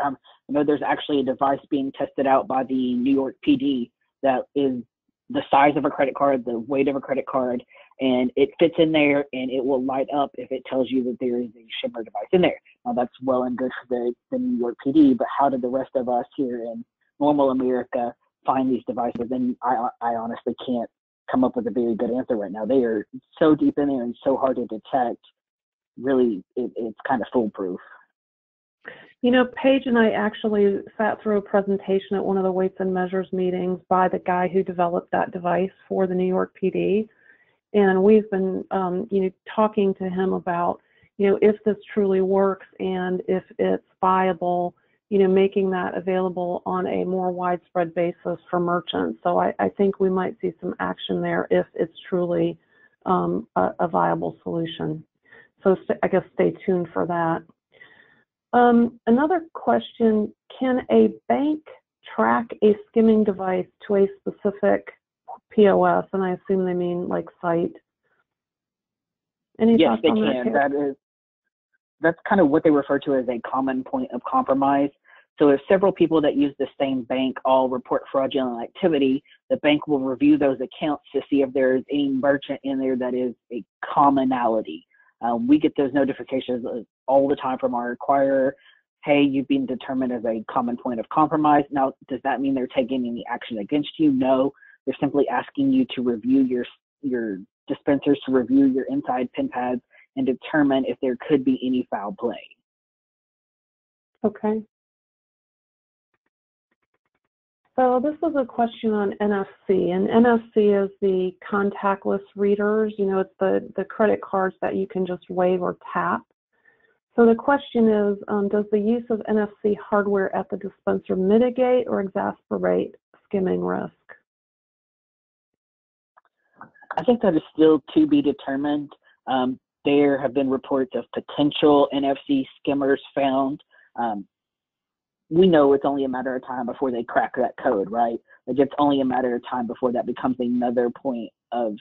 There's actually a device being tested out by the New York PD that is the size of a credit card, the weight of a credit card, and it fits in there and it will light up if it tells you that there is a shimmer device in there. Now that's well and good for the New York PD, but how did the rest of us here in normal America find these devices? And I honestly can't come up with a very good answer right now. They are so deep in there and so hard to detect. Really, it's kind of foolproof. Paige and I actually sat through a presentation at one of the weights and measures meetings by the guy who developed that device for the New York PD. And we've been, talking to him about, if this truly works and if it's viable, making that available on a more widespread basis for merchants. So I think we might see some action there if it's truly a viable solution. So I guess stay tuned for that. Another question, can a bank track a skimming device to a specific POS? And I assume they mean like site. Any yes, they on can. That's kind of what they refer to as a common point of compromise. So if several people that use the same bank all report fraudulent activity, the bank will review those accounts to see if there's any merchant in there that is a commonality. We get those notifications all the time from our acquirer. Hey, you've been determined as a common point of compromise. Now, does that mean they're taking any action against you? No, they're simply asking you to review your dispensers, to review your inside pin pads, and determine if there could be any foul play. Okay. So this is a question on NFC, and NFC is the contactless readers. It's the credit cards that you can just wave or tap. So the question is, does the use of NFC hardware at the dispenser mitigate or exacerbate skimming risk? I think that is still to be determined. There have been reports of potential NFC skimmers found. We know it's only a matter of time before they crack that code, right? Like it's only a matter of time before that becomes another point of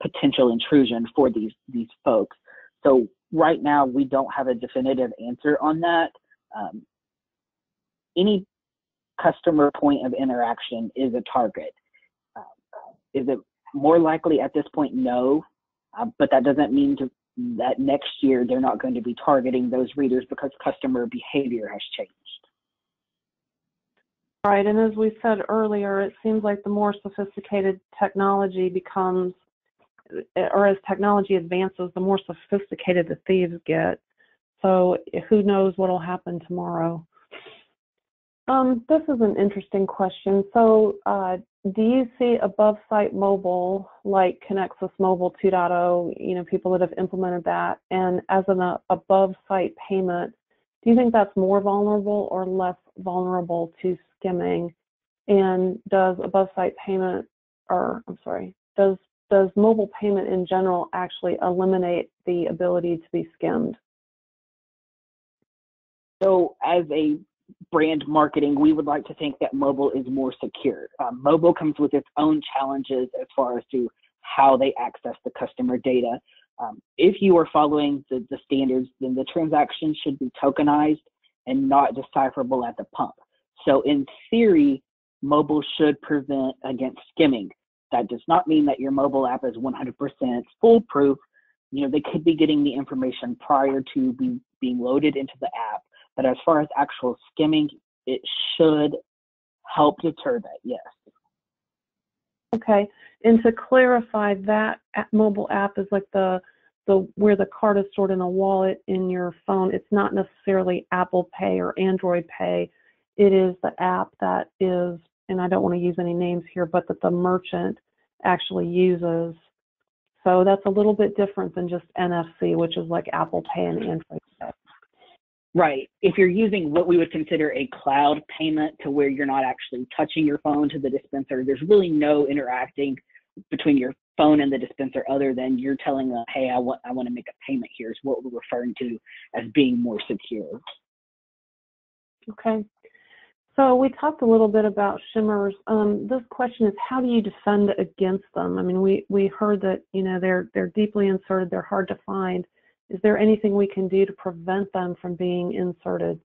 potential intrusion for these folks. So right now, we don't have a definitive answer on that. Any customer point of interaction is a target. Is it more likely at this point? No, but that doesn't mean that next year they're not going to be targeting those readers because customer behavior has changed. Right, and as we said earlier, it seems like the more sophisticated technology becomes, or as technology advances, the more sophisticated the thieves get. So who knows what will happen tomorrow. This is an interesting question. So do you see above site mobile like Conexxus Mobile 2.0, people that have implemented that, and as an above site payment, do you think that's more vulnerable or less vulnerable to skimming? And does above site payment, does mobile payment in general actually eliminate the ability to be skimmed? So as a brand marketing, we would like to think that mobile is more secure. Mobile comes with its own challenges as far as to how they access the customer data. If you are following the standards, then the transaction should be tokenized and not decipherable at the pump. So in theory, mobile should prevent against skimming. That does not mean that your mobile app is 100% foolproof, They could be getting the information prior to being loaded into the app. But as far as actual skimming, it should help deter that, yes. Okay, and to clarify, that mobile app is like the where the card is stored in a wallet in your phone. It's not necessarily Apple Pay or Android Pay. It is the app that is, and I don't want to use any names here, but that the merchant actually uses. So that's a little bit different than just NFC, which is like Apple Pay and Android Pay. Right. If you're using what we would consider a cloud payment, to where you're not actually touching your phone to the dispenser, there's really no interacting between your phone and the dispenser other than you're telling them, hey, I want to make a payment here, is what we're referring to as being more secure. Okay. So we talked a little bit about shimmers. This question is, how do you defend against them? I mean, we heard that, they're deeply inserted, they're hard to find. Is there anything we can do to prevent them from being inserted?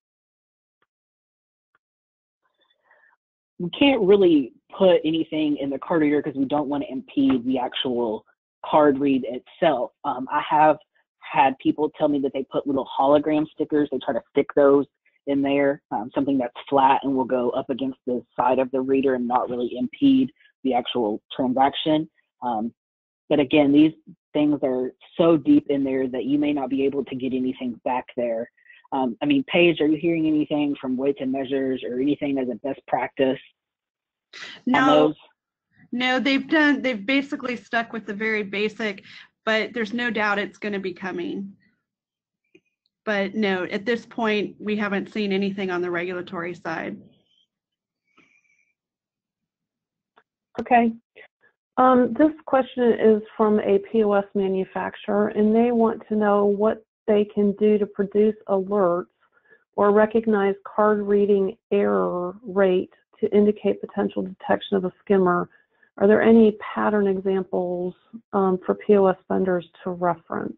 We can't really put anything in the card reader because we don't want to impede the actual card read itself. I have had people tell me that they put little hologram stickers. They try to stick those in there, something that's flat and will go up against the side of the reader and not really impede the actual transaction. But again, these things are so deep in there that you may not be able to get anything back there. I mean, Paige, are you hearing anything from weights and measures or anything as a best practice on those? No, they've basically stuck with the very basic, but there's no doubt it's going to be coming. But no, at this point, we haven't seen anything on the regulatory side. Okay. This question is from a POS manufacturer, and they want to know what they can do to produce alerts or recognize card reading error rate to indicate potential detection of a skimmer. Are there any pattern examples for POS vendors to reference?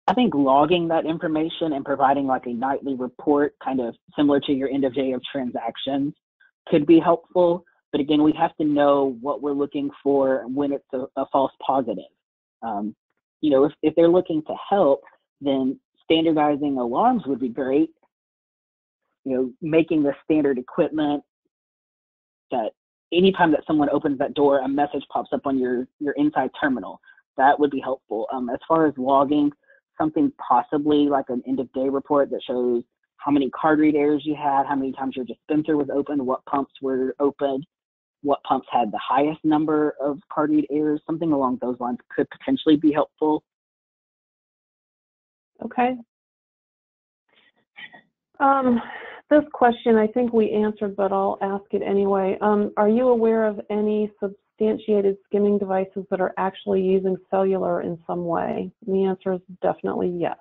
I think logging that information and providing like a nightly report, kind of similar to your end of day of transactions, could be helpful. But again, we have to know what we're looking for when it's a false positive. If they're looking to help, then standardizing alarms would be great. Making the standard equipment that anytime that someone opens that door, a message pops up on your inside terminal. That would be helpful. As far as logging, something possibly like an end of day report that shows how many card read errors you had, how many times your dispenser was opened, what pumps were opened, what pumps had the highest number of card read errors, something along those lines could potentially be helpful. Okay. This question I think we answered, but I'll ask it anyway. Are you aware of any substantiated skimming devices that are actually using cellular in some way? And the answer is definitely yes.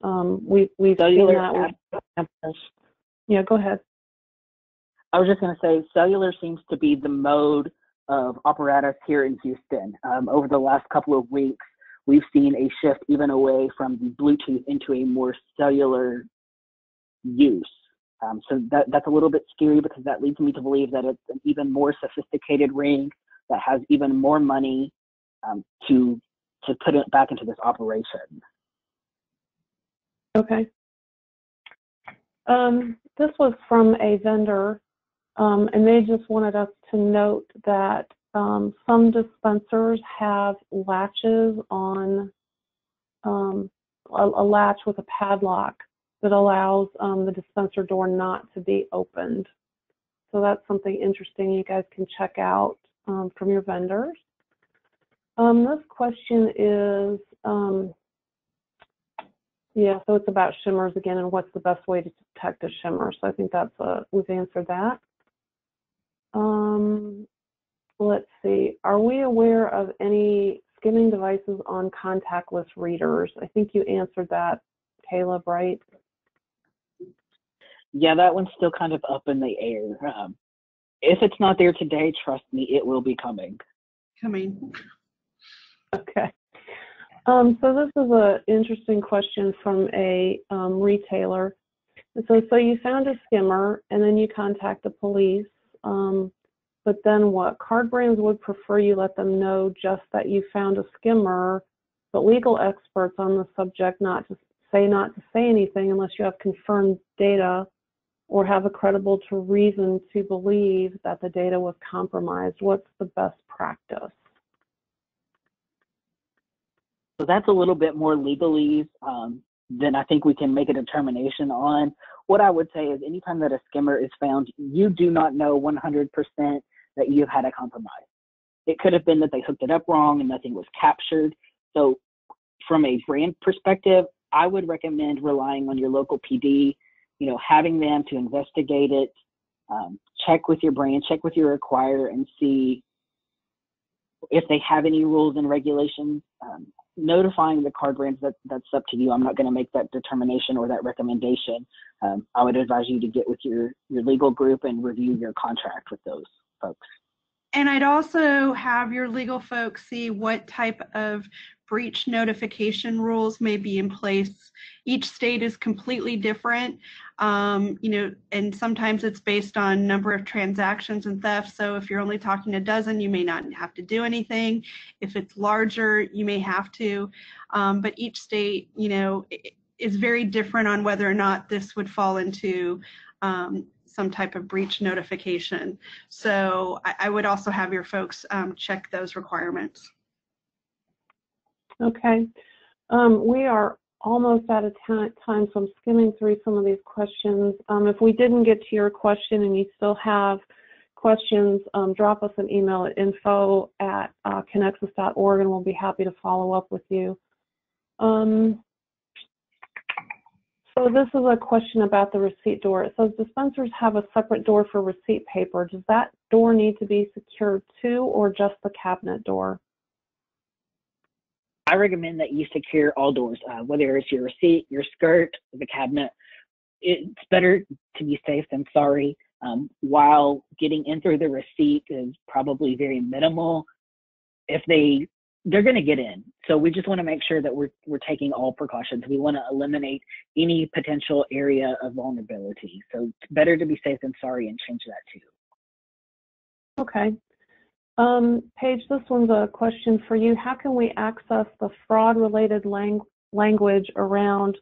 We've seen that with, yeah, go ahead. I was just going to say, cellular seems to be the mode of apparatus here in Houston. Over the last couple of weeks, we've seen a shift even away from the Bluetooth into a more cellular use. So that's a little bit scary, because that leads me to believe that it's an even more sophisticated ring that has even more money to put it back into this operation. Okay. This was from a vendor, and they just wanted us to note that some dispensers have latches on, a latch with a padlock that allows the dispenser door not to be opened. So that's something interesting you guys can check out from your vendors. This question is, yeah, so it's about shimmers again, and what's the best way to detect a shimmer. So I think that's we've answered that. Let's see. Are we aware of any skimming devices on contactless readers? I think you answered that, Caleb, right? Yeah, that one's still kind of up in the air. If it's not there today, trust me, it will be coming. Okay. So this is an interesting question from a retailer. So you found a skimmer, and then you contact the police. but then what? Card brands would prefer you let them know just that you found a skimmer, but legal experts on the subject not to say anything unless you have confirmed data or have a credible reason to believe that the data was compromised. What's the best practice? So that's a little bit more legalese than I think we can make a determination on. What I would say is anytime that a skimmer is found, you do not know 100% that you've had a compromise. It could have been that they hooked it up wrong and nothing was captured. So from a brand perspective, I would recommend relying on your local PD, having them to investigate it, check with your brand, check with your acquirer and see if they have any rules and regulations. Notifying the card brands, that's up to you. I'm not going to make that determination or that recommendation. I would advise you to get with your legal group and review your contract with those folks. And I'd also have your legal folks see what type of breach notification rules may be in place. Each state is completely different, and sometimes it's based on number of transactions and theft. So if you're only talking a dozen, you may not have to do anything. If it's larger, you may have to. But each state, is very different on whether or not this would fall into some type of breach notification. So I would also have your folks check those requirements. Okay. We are almost out of time, so I'm skimming through some of these questions. If we didn't get to your question and you still have questions, drop us an email at info@conexxus.org and we'll be happy to follow up with you. So this is a question about the receipt door. It says dispensers have a separate door for receipt paper. Does that door need to be secured too, or just the cabinet door? I recommend that you secure all doors, whether it's your receipt, your skirt, the cabinet. It's better to be safe than sorry. While getting in through the receipt is probably very minimal, if they're going to get in. So we just want to make sure that we're taking all precautions. We want to eliminate any potential area of vulnerability. So it's better to be safe than sorry and change that too. Okay. Paige, this one's a question for you. How can we access the fraud-related language around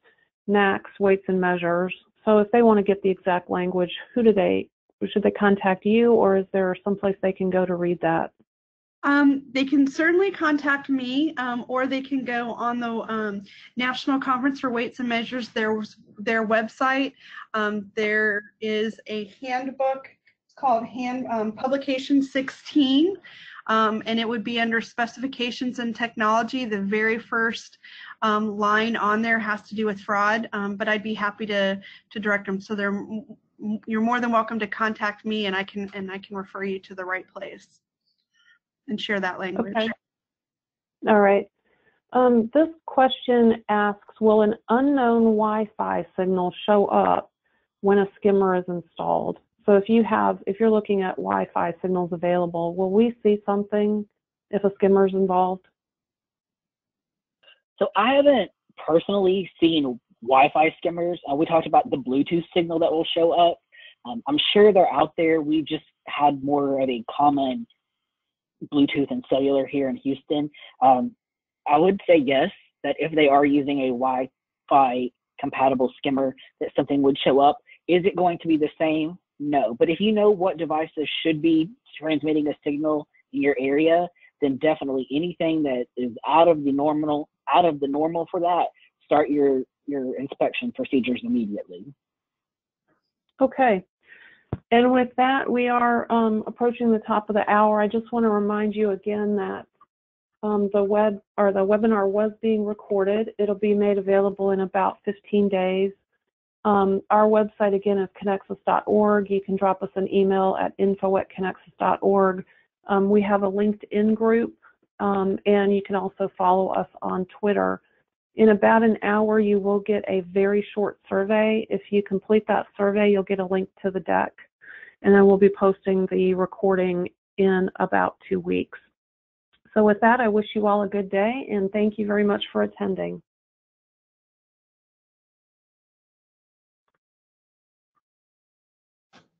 NACS weights and measures? So if they want to get the exact language, should they contact you, or is there someplace they can go to read that? They can certainly contact me, or they can go on the National Conference for Weights and Measures, their website. There is a handbook. It's called Publication 16, and it would be under Specifications and Technology. The very first line on there has to do with fraud, but I'd be happy to direct them. So you're more than welcome to contact me, and I can refer you to the right place and share that language. Okay. All right. This question asks, will an unknown Wi-Fi signal show up when a skimmer is installed? So if you're looking at Wi-Fi signals available, will we see something if a skimmer is involved? So I haven't personally seen Wi-Fi skimmers. We talked about the Bluetooth signal that will show up. I'm sure they're out there. We've just had more of a common Bluetooth and cellular here in Houston. I would say yes, that if they are using a Wi-Fi compatible skimmer, that something would show up. Is it going to be the same? No. But if you know what devices should be transmitting a signal in your area, then definitely anything that is out of the normal for that, start your inspection procedures immediately. Okay. And with that, we are approaching the top of the hour. I just want to remind you again that the webinar was being recorded. It'll be made available in about 15 days. Our website again is conexxus.org. You can drop us an email at info@conexxus.org. We have a LinkedIn group, and you can also follow us on Twitter. In about an hour, you will get a very short survey. If you complete that survey, you'll get a link to the deck, and then we'll be posting the recording in about 2 weeks. So with that, I wish you all a good day, and thank you very much for attending.